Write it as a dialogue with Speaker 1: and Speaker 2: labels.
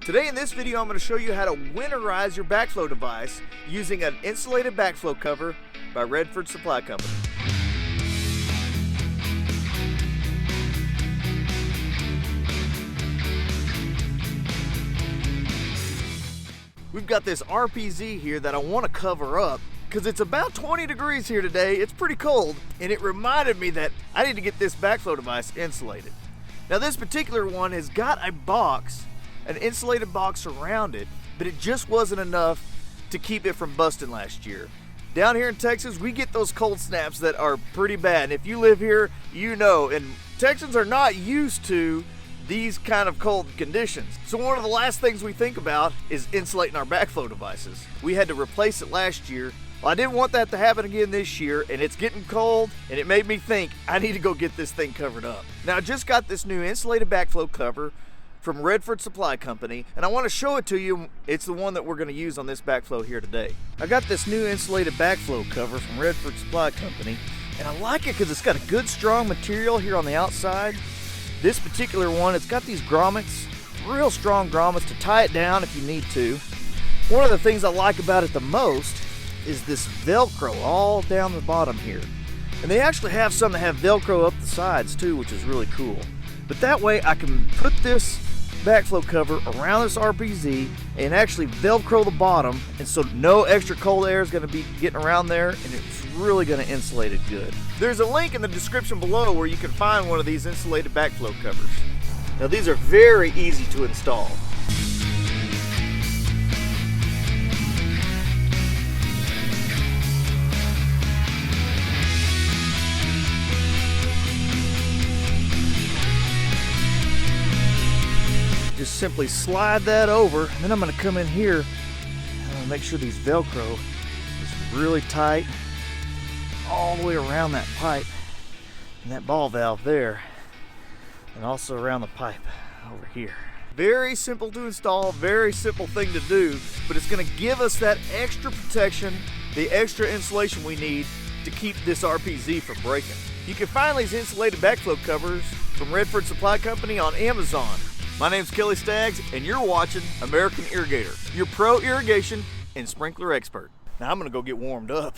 Speaker 1: Today in this video, I'm going to show you how to winterize your backflow device using an insulated backflow cover by Redford Supply Company. We've got this RPZ here that I want to cover up because it's about 20 degrees here today. It's pretty cold, and it reminded me that I need to get this backflow device insulated. Now this particular one has got a box, an insulated box around it, but it just wasn't enough to keep it from busting last year. Down here in Texas, we get those cold snaps that are pretty bad. And if you live here, you know, and Texans are not used to these kind of cold conditions. So one of the last things we think about is insulating our backflow devices. We had to replace it last year. Well, I didn't want that to happen again this year, and it's getting cold, and it made me think I need to go get this thing covered up. Now I just got this new insulated backflow cover from Redford Supply Company, and I want to show it to you. It's the one that we're going to use on this backflow here today. I got this new insulated backflow cover from Redford Supply Company, and I like it because it's got a good strong material here on the outside. This particular one, it's got these grommets, real strong grommets to tie it down if you need to. One of the things I like about it the most is this velcro all down the bottom here. And they actually have some that have velcro up the sides too, which is really cool. But that way I can put this backflow cover around this RPZ and actually velcro the bottom, and so no extra cold air is going to be getting around there, and it's really going to insulate it good. There's a link in the description below where you can find one of these insulated backflow covers. Now these are very easy to install. Just simply slide that over, and then I'm going to come in here and I'm going to make sure these Velcro is really tight all the way around that pipe and that ball valve there, and also around the pipe over here. Very simple to install, very simple thing to do, but it's going to give us that extra protection, the extra insulation we need to keep this RPZ from breaking. You can find these insulated backflow covers from Redford Supply Company on Amazon. My name's Kelly Staggs, and you're watching American Irrigator, your pro irrigation and sprinkler expert. Now I'm gonna go get warmed up.